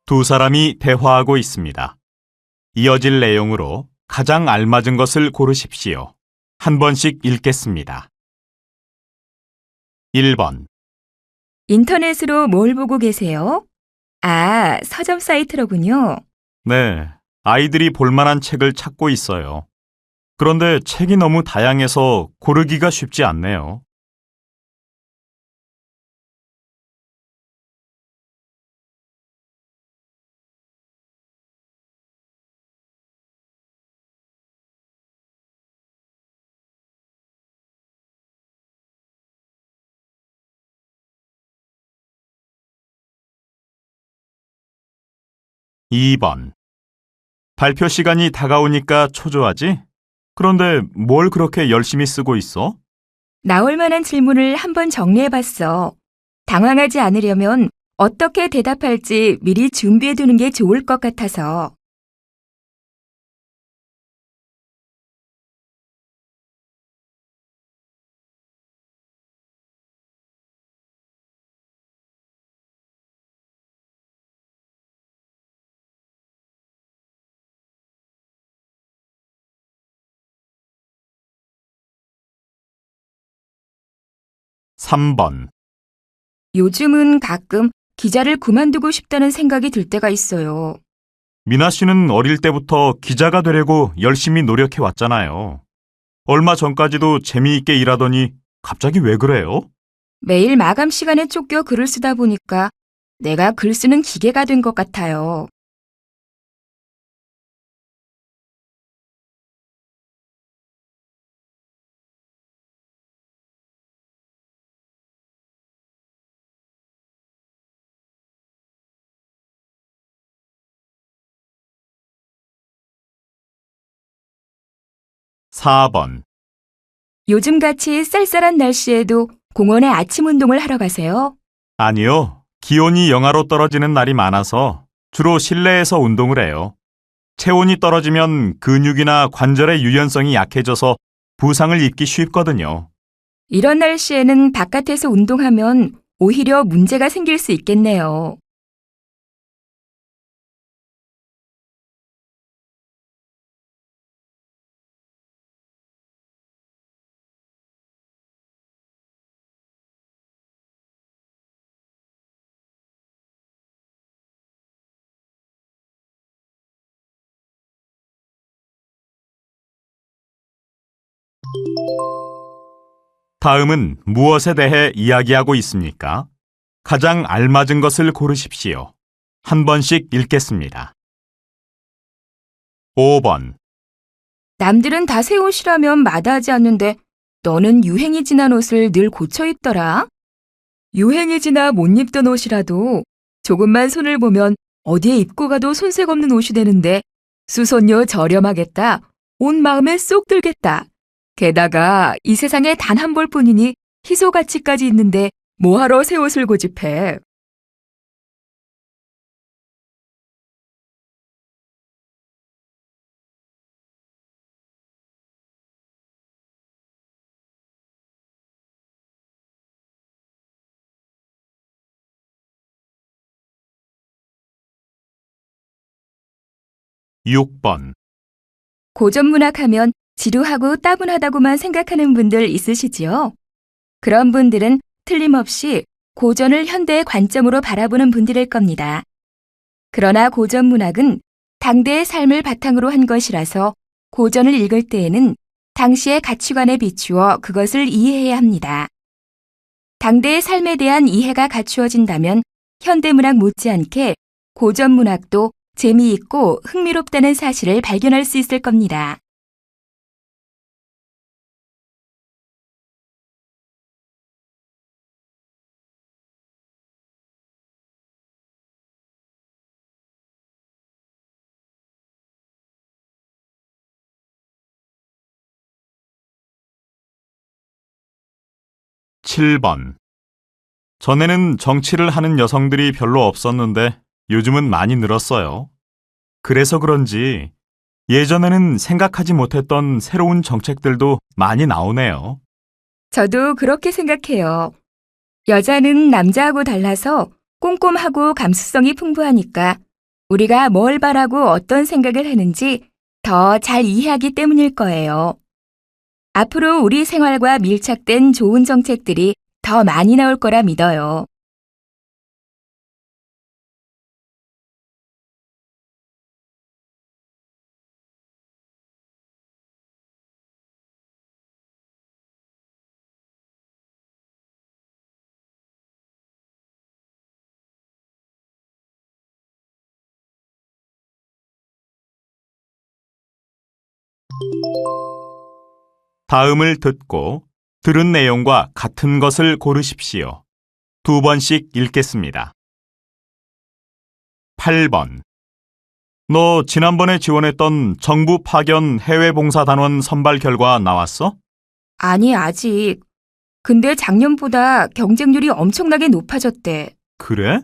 두 사람이 대화하고 있습니다. 이어질 내용으로 가장 알맞은 것을 고르십시오. 한 번씩 읽겠습니다. 1번. 인터넷으로 뭘 보고 계세요? 아, 서점 사이트로군요. 네, 아이들이 볼만한 책을 찾고 있어요. 그런데 책이 너무 다양해서 고르기가 쉽지 않네요. 2번. 발표 시간이 다가오니까 초조하지? 그런데 뭘 그렇게 열심히 쓰고 있어? 나올 만한 질문을 한번 정리해봤어. 당황하지 않으려면 어떻게 대답할지 미리 준비해두는 게 좋을 것 같아서. 3번. 요즘은 가끔 기자를 그만두고 싶다는 생각이 들 때가 있어요. 미나 씨는 어릴 때부터 기자가 되려고 열심히 노력해 왔잖아요. 얼마 전까지도 재미있게 일하더니 갑자기 왜 그래요? 매일 마감 시간에 쫓겨 글을 쓰다 보니까 내가 글 쓰는 기계가 된 것 같아요. 4번. 요즘같이 쌀쌀한 날씨에도 공원에 아침 운동을 하러 가세요? 아니요. 기온이 영하로 떨어지는 날이 많아서 주로 실내에서 운동을 해요. 체온이 떨어지면 근육이나 관절의 유연성이 약해져서 부상을 입기 쉽거든요. 이런 날씨에는 바깥에서 운동하면 오히려 문제가 생길 수 있겠네요. 다음은 무엇에 대해 이야기하고 있습니까? 가장 알맞은 것을 고르십시오. 한 번씩 읽겠습니다. 5번. 남들은 다 새 옷이라면 마다하지 않는데 너는 유행이 지난 옷을 늘 고쳐 입더라? 유행이 지나 못 입던 옷이라도 조금만 손을 보면 어디에 입고 가도 손색 없는 옷이 되는데 수선료 저렴하겠다. 온 마음에 쏙 들겠다. 게다가 이 세상에 단 한 벌뿐이니 희소 가치까지 있는데 뭐하러 새 옷을 고집해. 6번. 고전 문학 하면 지루하고 따분하다고만 생각하는 분들 있으시지요? 그런 분들은 틀림없이 고전을 현대의 관점으로 바라보는 분들일 겁니다. 그러나 고전 문학은 당대의 삶을 바탕으로 한 것이라서 고전을 읽을 때에는 당시의 가치관에 비추어 그것을 이해해야 합니다. 당대의 삶에 대한 이해가 갖추어진다면 현대문학 못지않게 고전 문학도 재미있고 흥미롭다는 사실을 발견할 수 있을 겁니다. 7번. 전에는 정치를 하는 여성들이 별로 없었는데 요즘은 많이 늘었어요. 그래서 그런지 예전에는 생각하지 못했던 새로운 정책들도 많이 나오네요. 저도 그렇게 생각해요. 여자는 남자하고 달라서 꼼꼼하고 감수성이 풍부하니까 우리가 뭘 바라고 어떤 생각을 하는지 더 잘 이해하기 때문일 거예요. 앞으로 우리 생활과 밀착된 좋은 정책들이 더 많이 나올 거라 믿어요. 다음을 듣고 들은 내용과 같은 것을 고르십시오. 2번씩 읽겠습니다. 8번. 너 지난번에 지원했던 정부 파견 해외봉사단원 선발 결과 나왔어? 아니, 아직. 근데 작년보다 경쟁률이 엄청나게 높아졌대. 그래?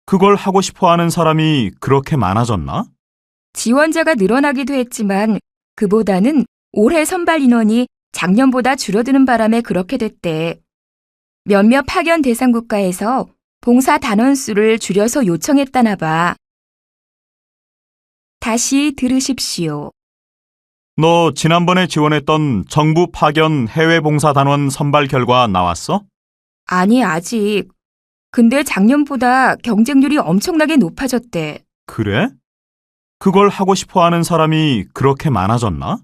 그걸 하고 싶어 하는 사람이 그렇게 많아졌나? 지원자가 늘어나기도 했지만 그보다는 올해 선발 인원이 작년보다 줄어드는 바람에 그렇게 됐대. 몇몇 파견 대상 국가에서 봉사 단원 수를 줄여서 요청했다나 봐. 다시 들으십시오. 너 지난번에 지원했던 정부 파견 해외봉사단원 선발 결과 나왔어? 아니, 아직. 근데 작년보다 경쟁률이 엄청나게 높아졌대. 그래? 그걸 하고 싶어 하는 사람이 그렇게 많아졌나?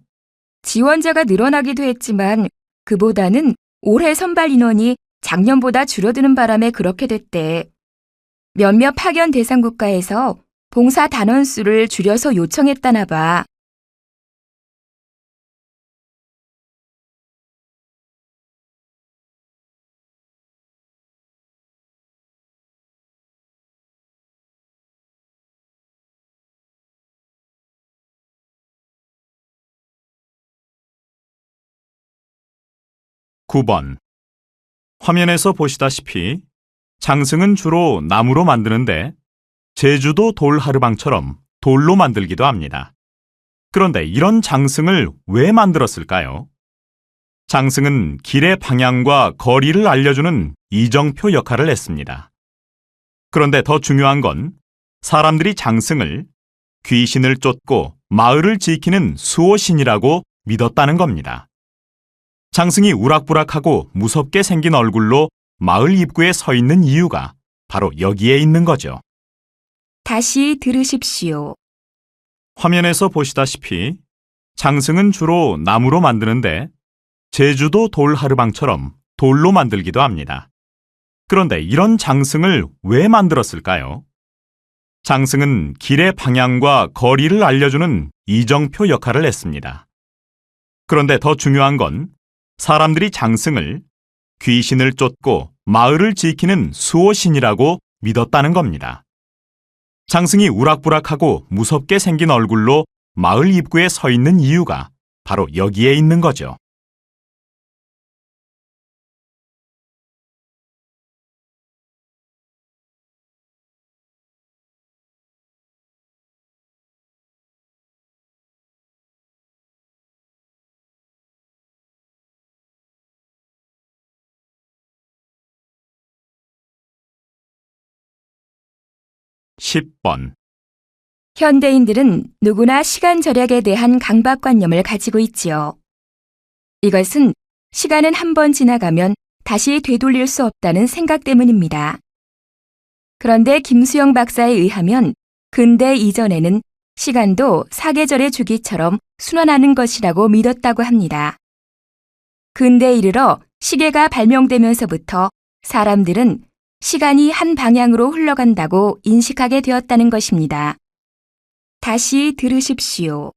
지원자가 늘어나기도 했지만 그보다는 올해 선발 인원이 작년보다 줄어드는 바람에 그렇게 됐대. 몇몇 파견 대상 국가에서 봉사 단원 수를 줄여서 요청했다나 봐. 구 번. 화면에서 보시다시피 장승은 주로 나무로 만드는데 제주도 돌하르방처럼 돌로 만들기도 합니다. 그런데 이런 장승을 왜 만들었을까요? 장승은 길의 방향과 거리를 알려주는 이정표 역할을 했습니다. 그런데 더 중요한 건 사람들이 장승을 귀신을 쫓고 마을을 지키는 수호신이라고 믿었다는 겁니다. 장승이 우락부락하고 무섭게 생긴 얼굴로 마을 입구에 서 있는 이유가 바로 여기에 있는 거죠. 다시 들으십시오. 화면에서 보시다시피 장승은 주로 나무로 만드는데 제주도 돌하르방처럼 돌로 만들기도 합니다. 그런데 이런 장승을 왜 만들었을까요? 장승은 길의 방향과 거리를 알려주는 이정표 역할을 했습니다. 그런데 더 중요한 건 사람들이 장승을 귀신을 쫓고 마을을 지키는 수호신이라고 믿었다는 겁니다. 장승이 우락부락하고 무섭게 생긴 얼굴로 마을 입구에 서 있는 이유가 바로 여기에 있는 거죠. 십 번. 현대인들은 누구나 시간 절약에 대한 강박관념을 가지고 있지요. 이것은 시간은 한 번 지나가면 다시 되돌릴 수 없다는 생각 때문입니다. 그런데 김수영 박사에 의하면 근대 이전에는 시간도 사계절의 주기처럼 순환하는 것이라고 믿었다고 합니다. 근대에 이르러 시계가 발명되면서부터 사람들은 시간이 한 방향으로 흘러간다고 인식하게 되었다는 것입니다. 다시 들으십시오.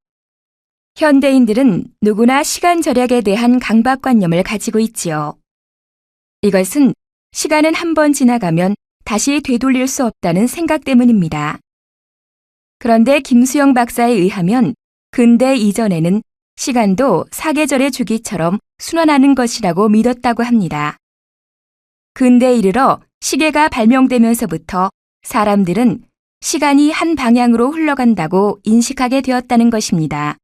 현대인들은 누구나 시간 절약에 대한 강박관념을 가지고 있지요. 이것은 시간은 한 번 지나가면 다시 되돌릴 수 없다는 생각 때문입니다. 그런데 김수영 박사에 의하면 근대 이전에는 시간도 사계절의 주기처럼 순환하는 것이라고 믿었다고 합니다. 근대에 이르러 시계가 발명되면서부터 사람들은 시간이 한 방향으로 흘러간다고 인식하게 되었다는 것입니다.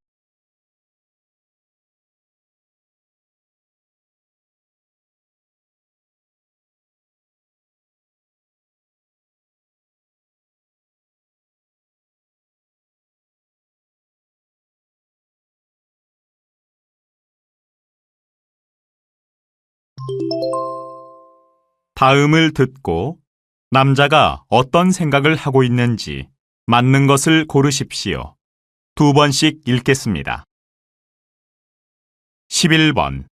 다음을 듣고 남자가 어떤 생각을 하고 있는지 맞는 것을 고르십시오. 2번씩 읽겠습니다. 11번.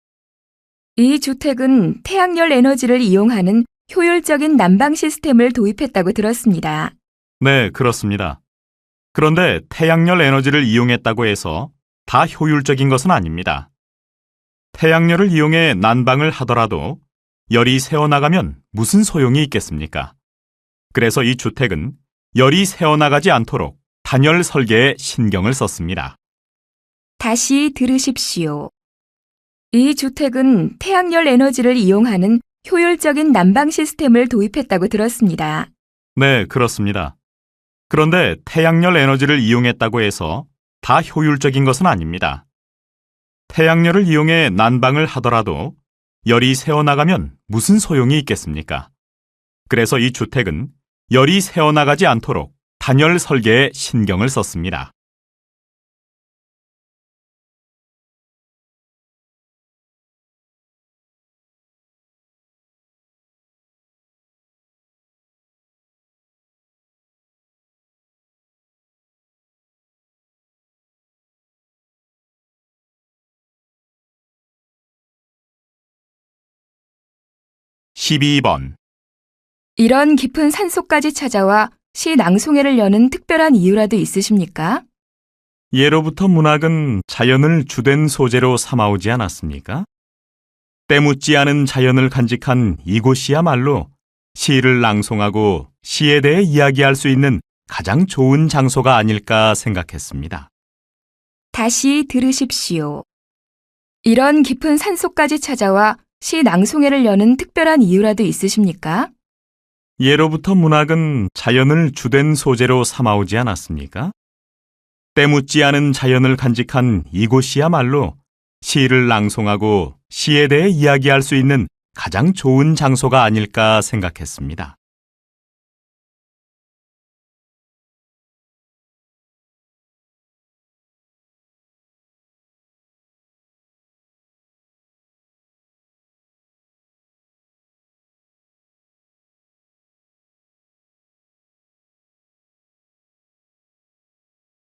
이 주택은 태양열 에너지를 이용하는 효율적인 난방 시스템을 도입했다고 들었습니다. 네, 그렇습니다. 그런데 태양열 에너지를 이용했다고 해서 다 효율적인 것은 아닙니다. 태양열을 이용해 난방을 하더라도 열이 새어나가면 무슨 소용이 있겠습니까? 그래서 이 주택은 열이 새어나가지 않도록 단열 설계에 신경을 썼습니다. 다시 들으십시오. 이 주택은 태양열 에너지를 이용하는 효율적인 난방 시스템을 도입했다고 들었습니다. 네, 그렇습니다. 그런데 태양열 에너지를 이용했다고 해서 다 효율적인 것은 아닙니다. 태양열을 이용해 난방을 하더라도 열이 새어나가면 무슨 소용이 있겠습니까? 그래서 이 주택은 열이 새어나가지 않도록 단열 설계에 신경을 썼습니다. (12번) 이런 깊은 산속까지 찾아와 시 낭송회를 여는 특별한 이유라도 있으십니까? 예로부터 문학은 자연을 주된 소재로 삼아오지 않았습니까? 때묻지 않은 자연을 간직한 이곳이야말로 시를 낭송하고 시에 대해 이야기할 수 있는 가장 좋은 장소가 아닐까 생각했습니다. 다시 들으십시오. 이런 깊은 산속까지 찾아와 시 낭송회를 여는 특별한 이유라도 있으십니까? 예로부터 문학은 자연을 주된 소재로 삼아오지 않았습니까? 때묻지 않은 자연을 간직한 이곳이야말로 시를 낭송하고 시에 대해 이야기할 수 있는 가장 좋은 장소가 아닐까 생각했습니다.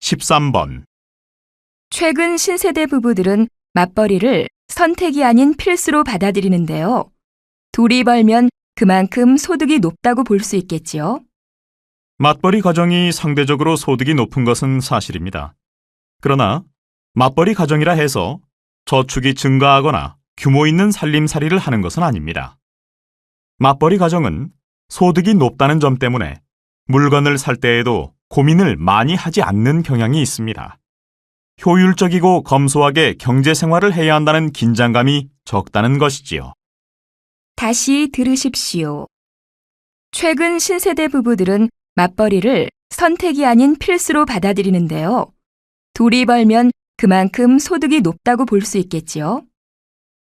(13번) 최근 신세대 부부들은 맞벌이를 선택이 아닌 필수로 받아들이는데요. 둘이 벌면 그만큼 소득이 높다고 볼 수 있겠지요. 맞벌이 가정이 상대적으로 소득이 높은 것은 사실입니다. 그러나 맞벌이 가정이라 해서 저축이 증가하거나 규모 있는 살림살이를 하는 것은 아닙니다. 맞벌이 가정은 소득이 높다는 점 때문에 물건을 살 때에도 고민을 많이 하지 않는 경향이 있습니다. 효율적이고 검소하게 경제 생활을 해야 한다는 긴장감이 적다는 것이지요. 다시 들으십시오. 최근 신세대 부부들은 맞벌이를 선택이 아닌 필수로 받아들이는데요. 둘이 벌면 그만큼 소득이 높다고 볼 수 있겠지요.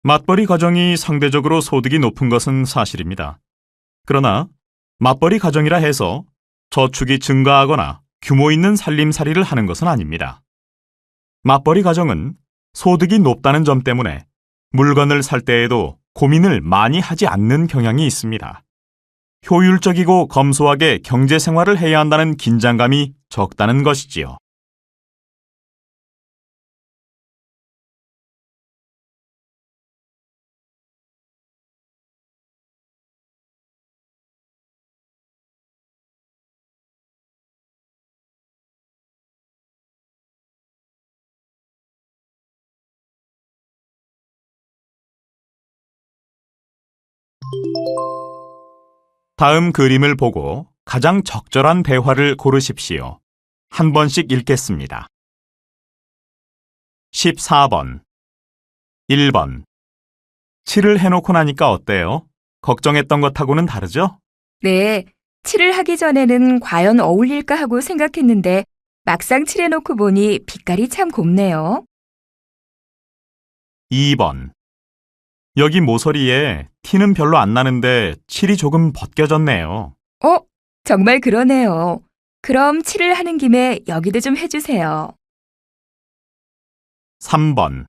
맞벌이 가정이 상대적으로 소득이 높은 것은 사실입니다. 그러나 맞벌이 가정이라 해서 저축이 증가하거나 규모 있는 살림살이를 하는 것은 아닙니다. 맞벌이 가정은 소득이 높다는 점 때문에 물건을 살 때에도 고민을 많이 하지 않는 경향이 있습니다. 효율적이고 검소하게 경제 생활을 해야 한다는 긴장감이 적다는 것이지요. 다음 그림을 보고 가장 적절한 대화를 고르십시오. 한 번씩 읽겠습니다. 14번 1번 칠을 해놓고 나니까 어때요? 걱정했던 것하고는 다르죠? 네, 칠을 하기 전에는 과연 어울릴까 하고 생각했는데 막상 칠해놓고 보니 빛깔이 참 곱네요. 2번 여기 모서리에 티는 별로 안 나는데 칠이 조금 벗겨졌네요. 정말 그러네요. 그럼 칠을 하는 김에 여기도 좀 해주세요. 3번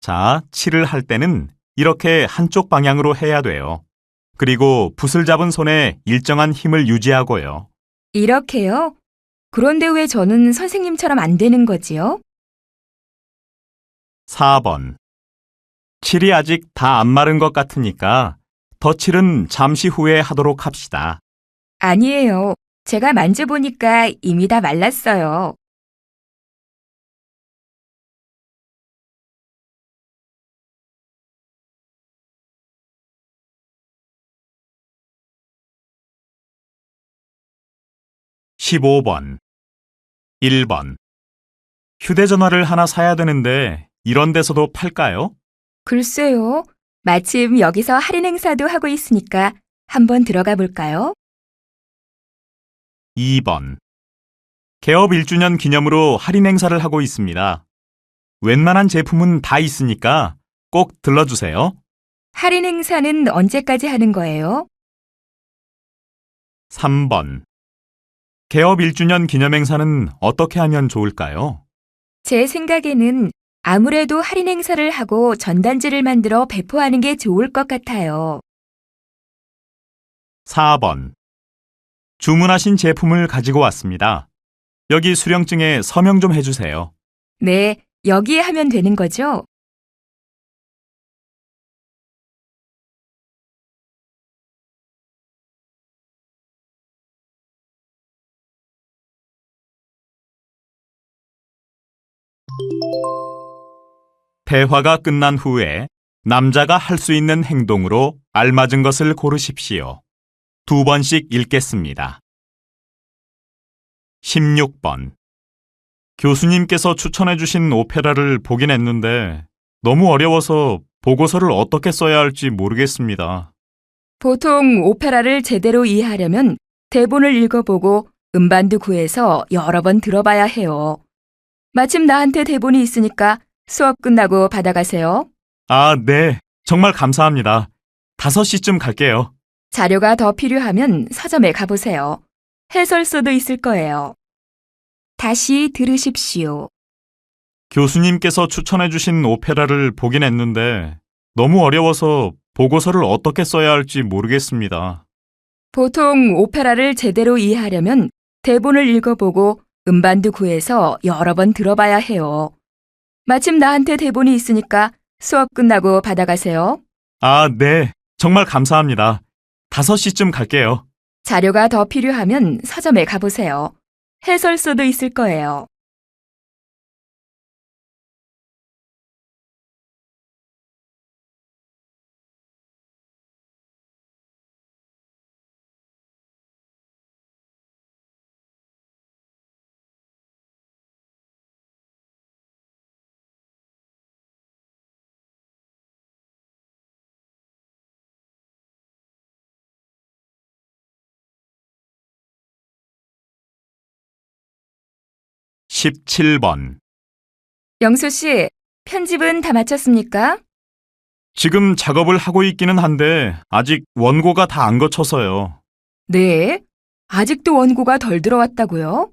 자, 칠을 할 때는 이렇게 한쪽 방향으로 해야 돼요. 그리고 붓을 잡은 손에 일정한 힘을 유지하고요. 이렇게요? 그런데 왜 저는 선생님처럼 안 되는 거지요? 4번. 칠이 아직 다 안 마른 것 같으니까 덧칠은 잠시 후에 하도록 합시다. 아니에요. 제가 만져보니까 이미 다 말랐어요. 15번. 1번. 휴대전화를 하나 사야 되는데 이런 데서도 팔까요? 글쎄요. 마침 여기서 할인 행사도 하고 있으니까 한번 들어가 볼까요? 2번. 개업 1주년 기념으로 할인 행사를 하고 있습니다. 웬만한 제품은 다 있으니까 꼭 들러주세요. 할인 행사는 언제까지 하는 거예요? 3번. 개업 1주년 기념 행사는 어떻게 하면 좋을까요? 제 생각에는 아무래도 할인 행사를 하고 전단지를 만들어 배포하는 게 좋을 것 같아요. 4번. 주문하신 제품을 가지고 왔습니다. 여기 수령증에 서명 좀 해주세요. 네, 여기에 하면 되는 거죠? 대화가 끝난 후에 남자가 할 수 있는 행동으로 알맞은 것을 고르십시오. 2번씩 읽겠습니다. 16번. 교수님께서 추천해 주신 오페라를 보긴 했는데 너무 어려워서 보고서를 어떻게 써야 할지 모르겠습니다. 보통 오페라를 제대로 이해하려면 대본을 읽어보고 음반도 구해서 여러 번 들어봐야 해요. 마침 나한테 대본이 있으니까 수업 끝나고 받아가세요. 아, 네. 정말 감사합니다. 5시쯤 갈게요. 자료가 더 필요하면 서점에 가보세요. 해설서도 있을 거예요. 다시 들으십시오. 교수님께서 추천해 주신 오페라를 보긴 했는데 너무 어려워서 보고서를 어떻게 써야 할지 모르겠습니다. 보통 오페라를 제대로 이해하려면 대본을 읽어보고 음반도 구해서 여러 번 들어봐야 해요. 마침 나한테 대본이 있으니까 수업 끝나고 받아가세요. 아, 네. 정말 감사합니다. 5시쯤 갈게요. 자료가 더 필요하면 서점에 가보세요. 해설서도 있을 거예요. 십 17번. 영수 씨, 편집은 다 마쳤습니까? 지금 작업을 하고 있기는 한데 아직 원고가 다 안 거쳐서요. 네. 아직도 원고가 덜 들어왔다고요?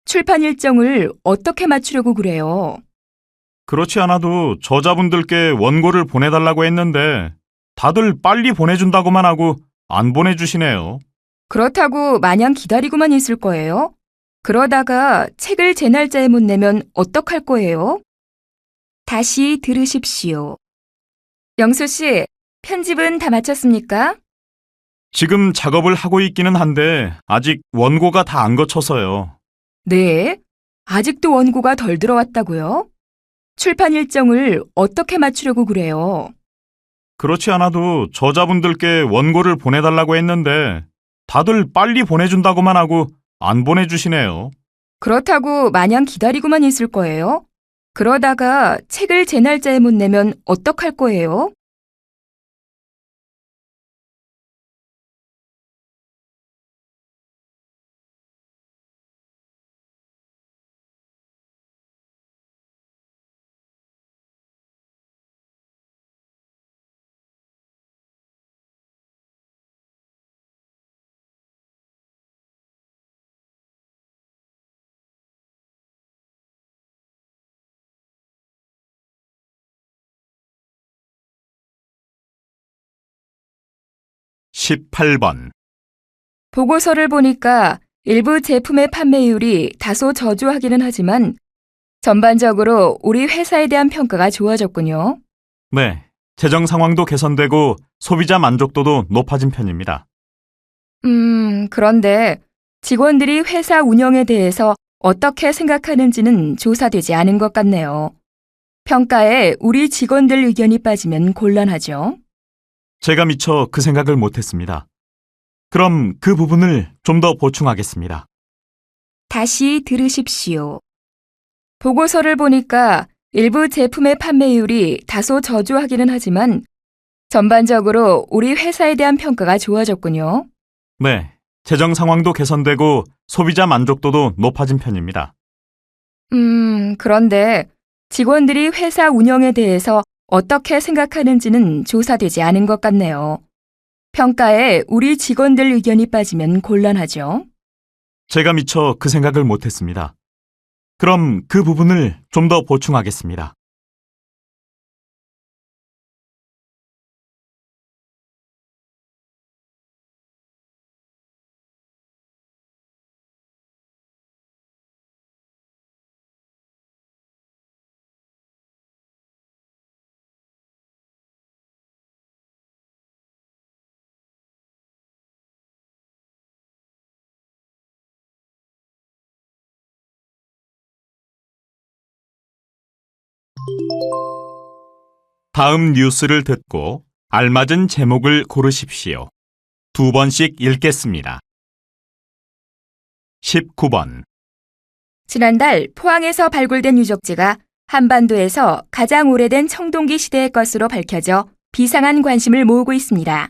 출판 일정을 어떻게 맞추려고 그래요? 그렇지 않아도 저자분들께 원고를 보내달라고 했는데 다들 빨리 보내준다고만 하고 안 보내주시네요. 그렇다고 마냥 기다리고만 있을 거예요? 그러다가 책을 제 날짜에 못 내면 어떡할 거예요? 다시 들으십시오. 영수 씨, 편집은 다 마쳤습니까? 지금 작업을 하고 있기는 한데 아직 원고가 다 안 거쳐서요. 네. 아직도 원고가 덜 들어왔다고요? 출판 일정을 어떻게 맞추려고 그래요? 그렇지 않아도 저자분들께 원고를 보내달라고 했는데 다들 빨리 보내준다고만 하고 안 보내주시네요. 그렇다고 마냥 기다리고만 있을 거예요? 그러다가 책을 제 날짜에 못 내면 어떡할 거예요? 18번. 보고서를 보니까 일부 제품의 판매율이 다소 저조하기는 하지만 전반적으로 우리 회사에 대한 평가가 좋아졌군요. 네, 재정 상황도 개선되고 소비자 만족도도 높아진 편입니다. 그런데 직원들이 회사 운영에 대해서 어떻게 생각하는지는 조사되지 않은 것 같네요. 평가에 우리 직원들 의견이 빠지면 곤란하죠. 제가 미처 그 생각을 못했습니다. 그럼 그 부분을 좀 더 보충하겠습니다. 다시 들으십시오. 보고서를 보니까 일부 제품의 판매율이 다소 저조하기는 하지만 전반적으로 우리 회사에 대한 평가가 좋아졌군요. 네, 재정 상황도 개선되고 소비자 만족도도 높아진 편입니다. 그런데 직원들이 회사 운영에 대해서 어떻게 생각하는지는 조사되지 않은 것 같네요. 평가에 우리 직원들 의견이 빠지면 곤란하죠. 제가 미처 그 생각을 못했습니다. 그럼 그 부분을 좀 더 보충하겠습니다. 다음 뉴스를 듣고 알맞은 제목을 고르십시오. 2번씩 읽겠습니다. 19번. 지난달 포항에서 발굴된 유적지가 한반도에서 가장 오래된 청동기 시대의 것으로 밝혀져 비상한 관심을 모으고 있습니다.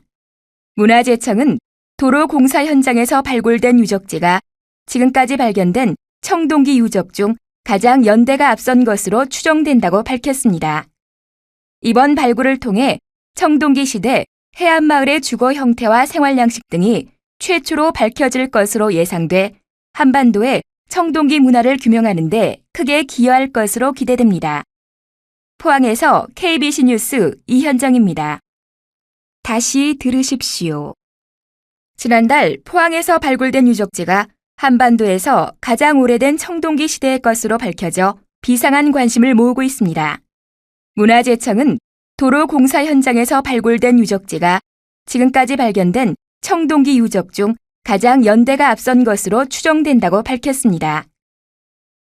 문화재청은 도로 공사 현장에서 발굴된 유적지가 지금까지 발견된 청동기 유적 중 가장 연대가 앞선 것으로 추정된다고 밝혔습니다. 이번 발굴을 통해 청동기 시대 해안마을의 주거 형태와 생활 양식 등이 최초로 밝혀질 것으로 예상돼 한반도의 청동기 문화를 규명하는 데 크게 기여할 것으로 기대됩니다. 포항에서 KBC 뉴스 이현정입니다. 다시 들으십시오. 지난달 포항에서 발굴된 유적지가 한반도에서 가장 오래된 청동기 시대의 것으로 밝혀져 비상한 관심을 모으고 있습니다. 문화재청은 도로 공사 현장에서 발굴된 유적지가 지금까지 발견된 청동기 유적 중 가장 연대가 앞선 것으로 추정된다고 밝혔습니다.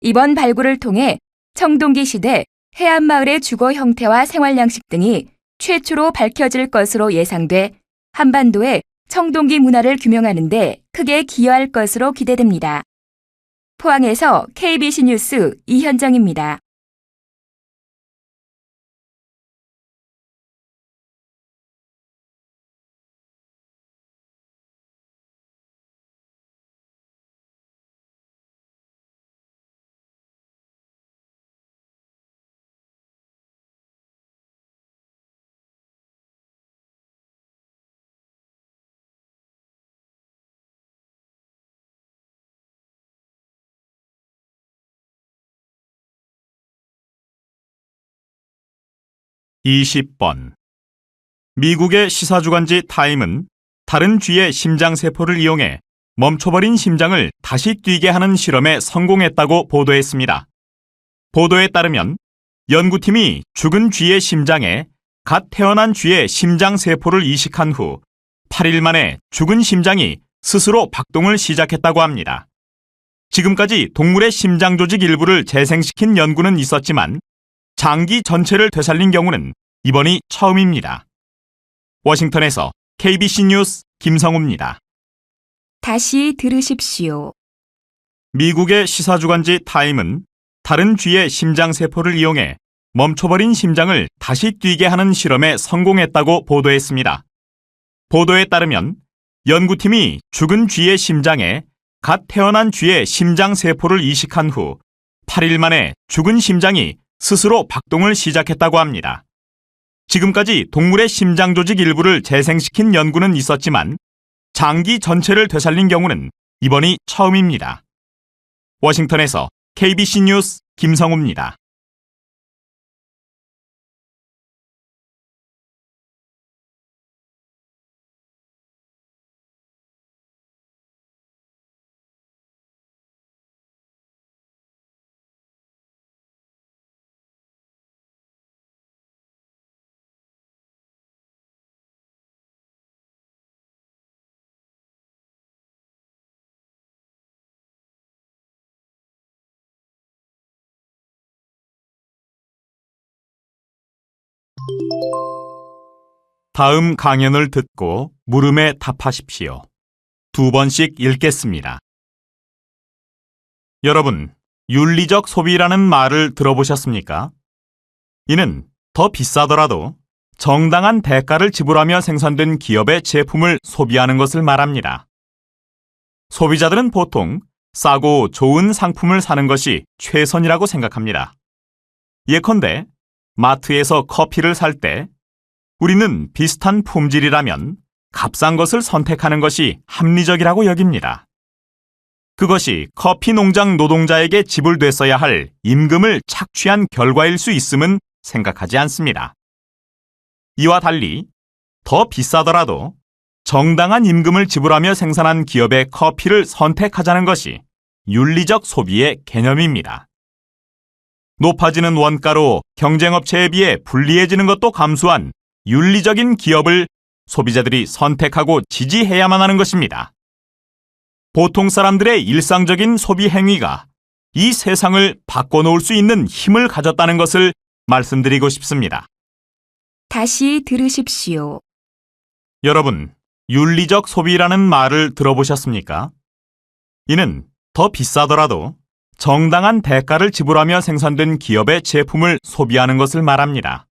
이번 발굴을 통해 청동기 시대 해안마을의 주거 형태와 생활 양식 등이 최초로 밝혀질 것으로 예상돼 한반도의 청동기 문화를 규명하는 데 크게 기여할 것으로 기대됩니다. 포항에서 KBC 뉴스 이현정입니다. 이십 번. 미국의 시사주간지 타임은 다른 쥐의 심장세포를 이용해 멈춰버린 심장을 다시 뛰게 하는 실험에 성공했다고 보도했습니다. 보도에 따르면 연구팀이 죽은 쥐의 심장에 갓 태어난 쥐의 심장세포를 이식한 후 8일 만에 죽은 심장이 스스로 박동을 시작했다고 합니다. 지금까지 동물의 심장 조직 일부를 재생시킨 연구는 있었지만 장기 전체를 되살린 경우는 이번이 처음입니다. 워싱턴에서 KBC 뉴스 김성우입니다. 다시 들으십시오. 미국의 시사주간지 타임은 다른 쥐의 심장세포를 이용해 멈춰버린 심장을 다시 뛰게 하는 실험에 성공했다고 보도했습니다. 보도에 따르면 연구팀이 죽은 쥐의 심장에 갓 태어난 쥐의 심장세포를 이식한 후 8일 만에 죽은 심장이 스스로 박동을 시작했다고 합니다. 지금까지 동물의 심장 조직 일부를 재생시킨 연구는 있었지만 장기 전체를 되살린 경우는 이번이 처음입니다. 워싱턴에서 KBC 뉴스 김성우입니다. 다음 강연을 듣고 물음에 답하십시오. 2번씩 읽겠습니다. 여러분, 윤리적 소비라는 말을 들어보셨습니까? 이는 더 비싸더라도 정당한 대가를 지불하며 생산된 기업의 제품을 소비하는 것을 말합니다. 소비자들은 보통 싸고 좋은 상품을 사는 것이 최선이라고 생각합니다. 예컨대 마트에서 커피를 살 때 우리는 비슷한 품질이라면 값싼 것을 선택하는 것이 합리적이라고 여깁니다. 그것이 커피 농장 노동자에게 지불됐어야 할 임금을 착취한 결과일 수 있음은 생각하지 않습니다. 이와 달리 더 비싸더라도 정당한 임금을 지불하며 생산한 기업의 커피를 선택하자는 것이 윤리적 소비의 개념입니다. 높아지는 원가로 경쟁업체에 비해 불리해지는 것도 감수한 윤리적인 기업을 소비자들이 선택하고 지지해야만 하는 것입니다. 보통 사람들의 일상적인 소비 행위가 이 세상을 바꿔놓을 수 있는 힘을 가졌다는 것을 말씀드리고 싶습니다. 다시 들으십시오. 여러분, 윤리적 소비라는 말을 들어보셨습니까? 이는 더 비싸더라도 정당한 대가를 지불하며 생산된 기업의 제품을 소비하는 것을 말합니다.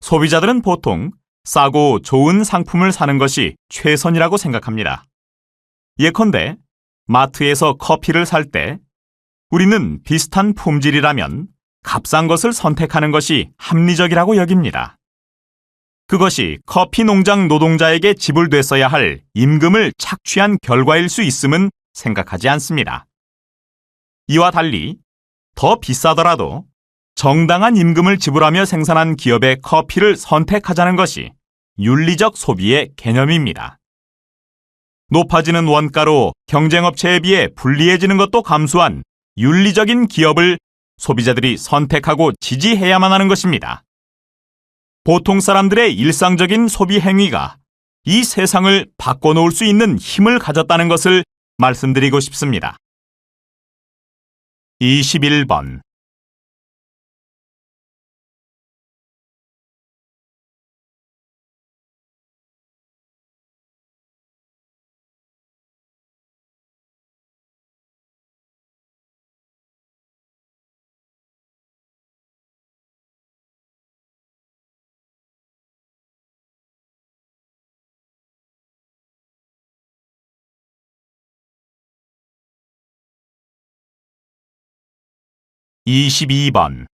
소비자들은 보통 싸고 좋은 상품을 사는 것이 최선이라고 생각합니다. 예컨대 마트에서 커피를 살 때 우리는 비슷한 품질이라면 값싼 것을 선택하는 것이 합리적이라고 여깁니다. 그것이 커피 농장 노동자에게 지불됐어야 할 임금을 착취한 결과일 수 있음은 생각하지 않습니다. 이와 달리 더 비싸더라도 정당한 임금을 지불하며 생산한 기업의 커피를 선택하자는 것이 윤리적 소비의 개념입니다. 높아지는 원가로 경쟁업체에 비해 불리해지는 것도 감수한 윤리적인 기업을 소비자들이 선택하고 지지해야만 하는 것입니다. 보통 사람들의 일상적인 소비 행위가 이 세상을 바꿔놓을 수 있는 힘을 가졌다는 것을 말씀드리고 싶습니다. 21번. (22번)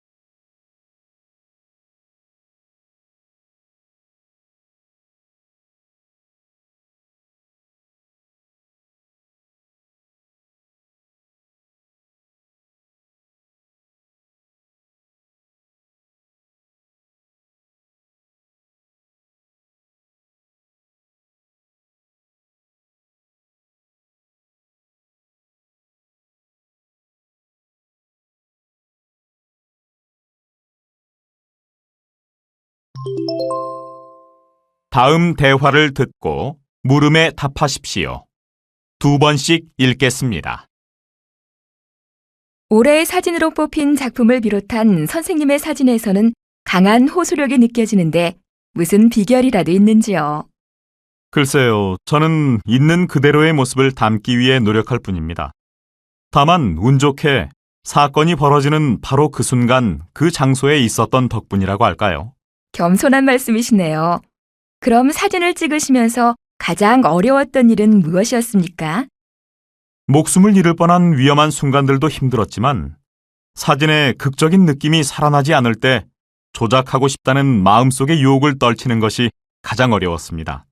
다음 대화를 듣고 물음에 답하십시오. 2번씩 읽겠습니다. 올해의 사진으로 뽑힌 작품을 비롯한 선생님의 사진에서는 강한 호소력이 느껴지는데 무슨 비결이라도 있는지요? 글쎄요, 저는 있는 그대로의 모습을 담기 위해 노력할 뿐입니다. 다만 운 좋게 사건이 벌어지는 바로 그 순간 그 장소에 있었던 덕분이라고 할까요? 겸손한 말씀이시네요. 그럼 사진을 찍으시면서 가장 어려웠던 일은 무엇이었습니까? 목숨을 잃을 뻔한 위험한 순간들도 힘들었지만 사진의 극적인 느낌이 살아나지 않을 때 조작하고 싶다는 마음속의 유혹을 떨치는 것이 가장 어려웠습니다.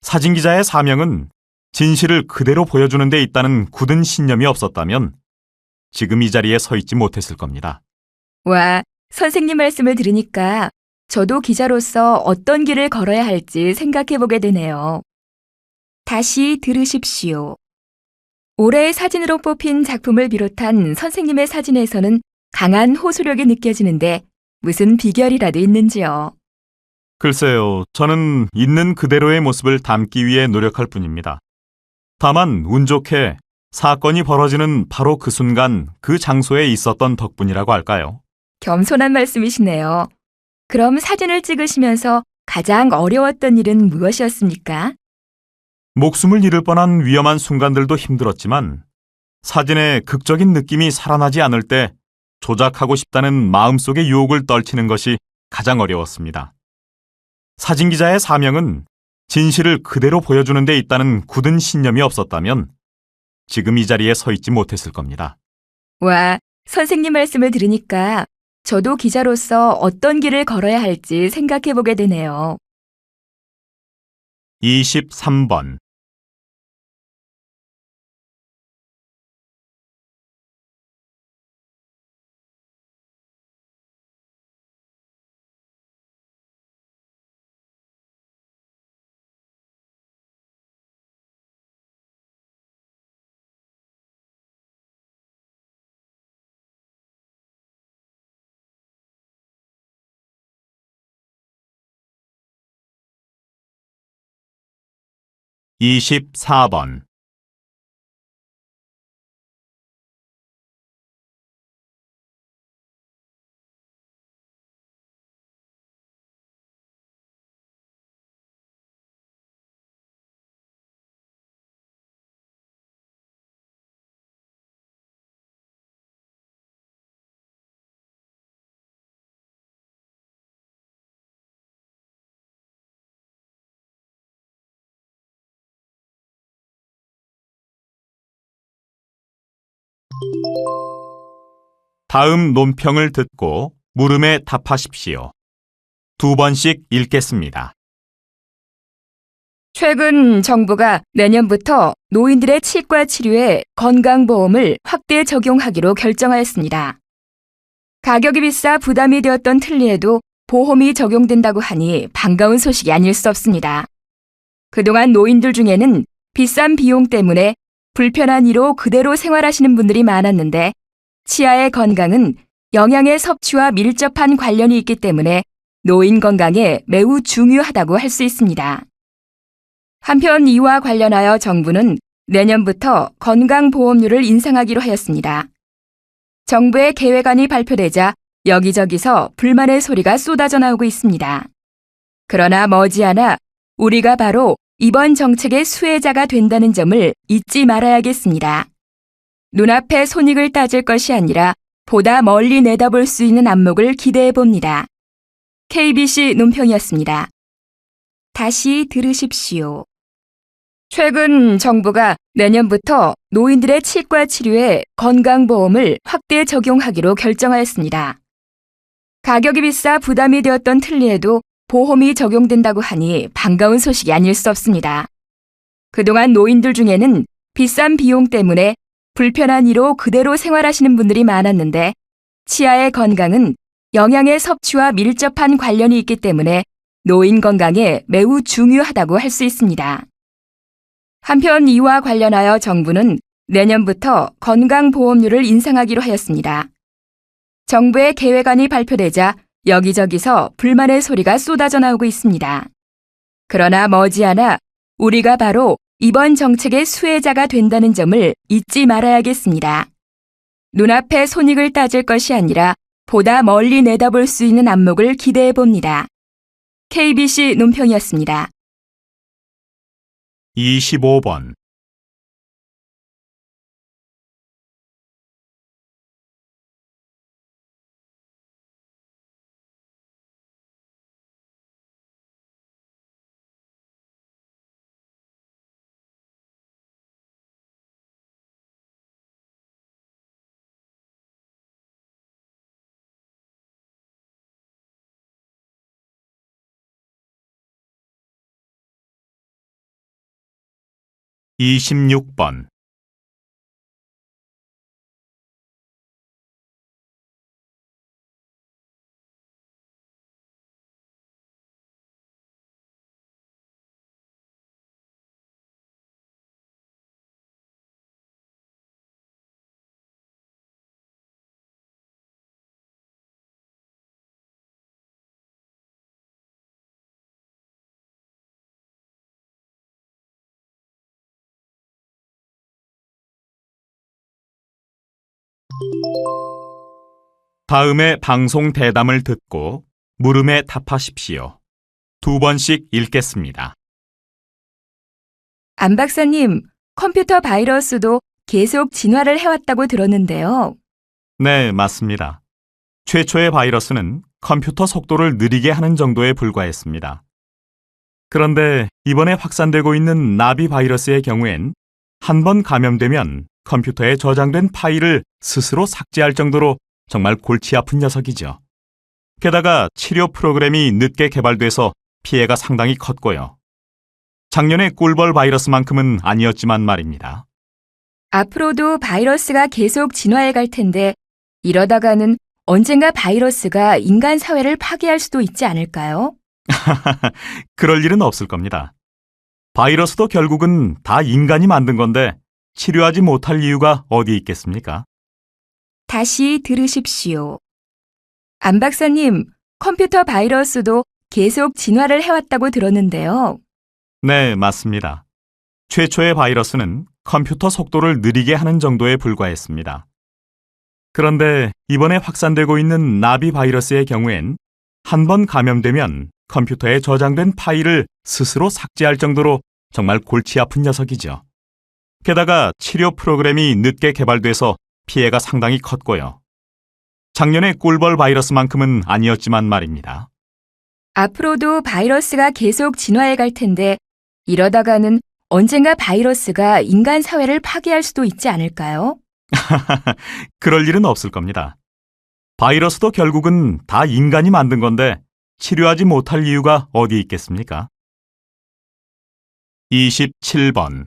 사진기자의 사명은 진실을 그대로 보여주는 데 있다는 굳은 신념이 없었다면 지금 이 자리에 서 있지 못했을 겁니다. 와, 선생님 말씀을 들으니까 저도 기자로서 어떤 길을 걸어야 할지 생각해보게 되네요. 다시 들으십시오. 올해의 사진으로 뽑힌 작품을 비롯한 선생님의 사진에서는 강한 호소력이 느껴지는데 무슨 비결이라도 있는지요? 글쎄요, 저는 있는 그대로의 모습을 담기 위해 노력할 뿐입니다. 다만 운 좋게 사건이 벌어지는 바로 그 순간 그 장소에 있었던 덕분이라고 할까요? 겸손한 말씀이시네요. 그럼 사진을 찍으시면서 가장 어려웠던 일은 무엇이었습니까? 목숨을 잃을 뻔한 위험한 순간들도 힘들었지만 사진의 극적인 느낌이 살아나지 않을 때 조작하고 싶다는 마음속의 유혹을 떨치는 것이 가장 어려웠습니다. 사진 기자의 사명은 진실을 그대로 보여주는 데 있다는 굳은 신념이 없었다면 지금 이 자리에 서 있지 못했을 겁니다. 와, 선생님 말씀을 들으니까 저도 기자로서 어떤 길을 걸어야 할지 생각해 보게 되네요. 23번. 이십사 번. 다음 논평을 듣고 물음에 답하십시오. 2번씩 읽겠습니다. 최근 정부가 내년부터 노인들의 치과 치료에 건강보험을 확대 적용하기로 결정하였습니다. 가격이 비싸 부담이 되었던 틀니에도 보험이 적용된다고 하니 반가운 소식이 아닐 수 없습니다. 그동안 노인들 중에는 비싼 비용 때문에 불편한 이로 그대로 생활하시는 분들이 많았는데 치아의 건강은 영양의 섭취와 밀접한 관련이 있기 때문에 노인 건강에 매우 중요하다고 할 수 있습니다. 한편 이와 관련하여 정부는 내년부터 건강보험료를 인상하기로 하였습니다. 정부의 계획안이 발표되자 여기저기서 불만의 소리가 쏟아져 나오고 있습니다. 그러나 머지않아 우리가 바로 이번 정책의 수혜자가 된다는 점을 잊지 말아야겠습니다. 눈앞의 손익을 따질 것이 아니라 보다 멀리 내다볼 수 있는 안목을 기대해 봅니다. KBC 논평이었습니다. 다시 들으십시오. 최근 정부가 내년부터 노인들의 치과 치료에 건강보험을 확대 적용하기로 결정하였습니다. 가격이 비싸 부담이 되었던 틀니에도 보험이 적용된다고 하니 반가운 소식이 아닐 수 없습니다. 그동안 노인들 중에는 비싼 비용 때문에 불편한 이로 그대로 생활하시는 분들이 많았는데 치아의 건강은 영양의 섭취와 밀접한 관련이 있기 때문에 노인 건강에 매우 중요하다고 할 수 있습니다. 한편 이와 관련하여 정부는 내년부터 건강보험료를 인상하기로 하였습니다. 정부의 계획안이 발표되자 여기저기서 불만의 소리가 쏟아져 나오고 있습니다. 그러나 머지않아 우리가 바로 이번 정책의 수혜자가 된다는 점을 잊지 말아야겠습니다. 눈앞의 손익을 따질 것이 아니라 보다 멀리 내다볼 수 있는 안목을 기대해 봅니다. KBC 논평이었습니다. 25번. 이십육 번. 다음에 방송 대담을 듣고 물음에 답하십시오. 2번씩 읽겠습니다. 안 박사님, 컴퓨터 바이러스도 계속 진화를 해왔다고 들었는데요. 네, 맞습니다. 최초의 바이러스는 컴퓨터 속도를 느리게 하는 정도에 불과했습니다. 그런데 이번에 확산되고 있는 나비 바이러스의 경우엔 한 번 감염되면 컴퓨터에 저장된 파일을 스스로 삭제할 정도로 정말 골치 아픈 녀석이죠. 게다가 치료 프로그램이 늦게 개발돼서 피해가 상당히 컸고요. 작년의 꿀벌 바이러스만큼은 아니었지만 말입니다. 앞으로도 바이러스가 계속 진화해 갈 텐데 이러다가는 언젠가 바이러스가 인간 사회를 파괴할 수도 있지 않을까요? 그럴 일은 없을 겁니다. 바이러스도 결국은 다 인간이 만든 건데 치료하지 못할 이유가 어디 있겠습니까? 다시 들으십시오. 안 박사님, 컴퓨터 바이러스도 계속 진화를 해왔다고 들었는데요. 네, 맞습니다. 최초의 바이러스는 컴퓨터 속도를 느리게 하는 정도에 불과했습니다. 그런데 이번에 확산되고 있는 나비 바이러스의 경우엔 한 번 감염되면 컴퓨터에 저장된 파일을 스스로 삭제할 정도로 정말 골치 아픈 녀석이죠. 게다가 치료 프로그램이 늦게 개발돼서 피해가 상당히 컸고요. 작년의 꿀벌 바이러스만큼은 아니었지만 말입니다. 앞으로도 바이러스가 계속 진화해 갈 텐데 이러다가는 언젠가 바이러스가 인간 사회를 파괴할 수도 있지 않을까요? 그럴 일은 없을 겁니다. 바이러스도 결국은 다 인간이 만든 건데 치료하지 못할 이유가 어디 있겠습니까? 27번.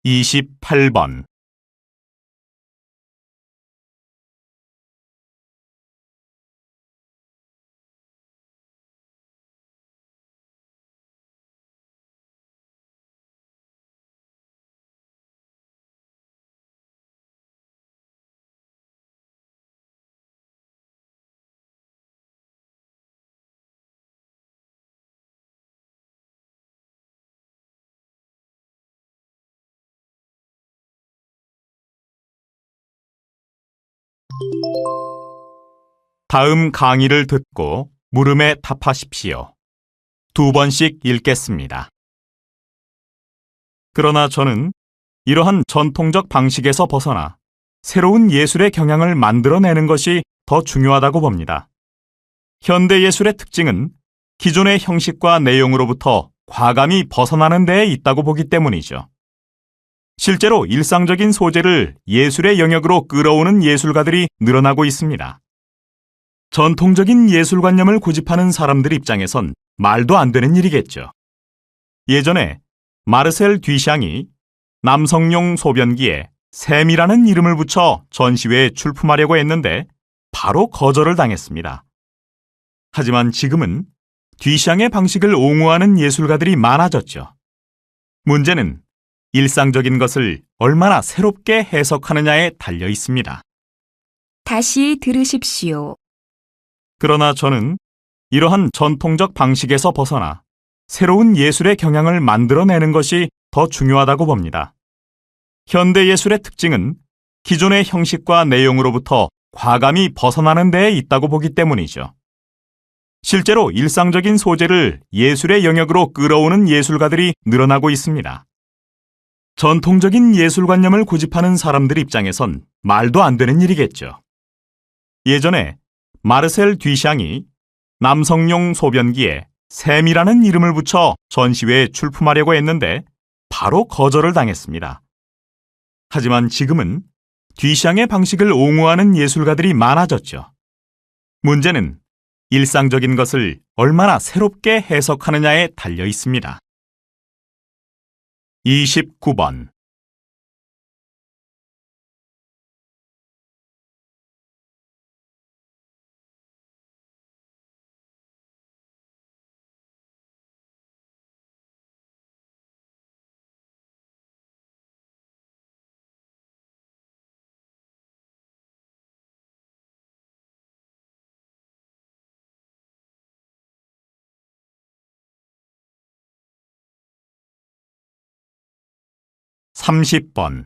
이십팔 번. 다음 강의를 듣고 물음에 답하십시오. 2번씩 읽겠습니다. 그러나 저는 이러한 전통적 방식에서 벗어나 새로운 예술의 경향을 만들어내는 것이 더 중요하다고 봅니다. 현대 예술의 특징은 기존의 형식과 내용으로부터 과감히 벗어나는 데에 있다고 보기 때문이죠. 실제로 일상적인 소재를 예술의 영역으로 끌어오는 예술가들이 늘어나고 있습니다. 전통적인 예술관념을 고집하는 사람들 입장에선 말도 안 되는 일이겠죠. 예전에 마르셀 듀샹이 남성용 소변기에 샘이라는 이름을 붙여 전시회에 출품하려고 했는데 바로 거절을 당했습니다. 하지만 지금은 듀샹의 방식을 옹호하는 예술가들이 많아졌죠. 문제는 일상적인 것을 얼마나 새롭게 해석하느냐에 달려 있습니다. 다시 들으십시오. 그러나 저는 이러한 전통적 방식에서 벗어나 새로운 예술의 경향을 만들어내는 것이 더 중요하다고 봅니다. 현대 예술의 특징은 기존의 형식과 내용으로부터 과감히 벗어나는 데에 있다고 보기 때문이죠. 실제로 일상적인 소재를 예술의 영역으로 끌어오는 예술가들이 늘어나고 있습니다. 전통적인 예술관념을 고집하는 사람들 입장에선 말도 안 되는 일이겠죠. 예전에 마르셀 듀샹이 남성용 소변기에 샘이라는 이름을 붙여 전시회에 출품하려고 했는데 바로 거절을 당했습니다. 하지만 지금은 듀샹의 방식을 옹호하는 예술가들이 많아졌죠. 문제는 일상적인 것을 얼마나 새롭게 해석하느냐에 달려 있습니다. 29번. 30번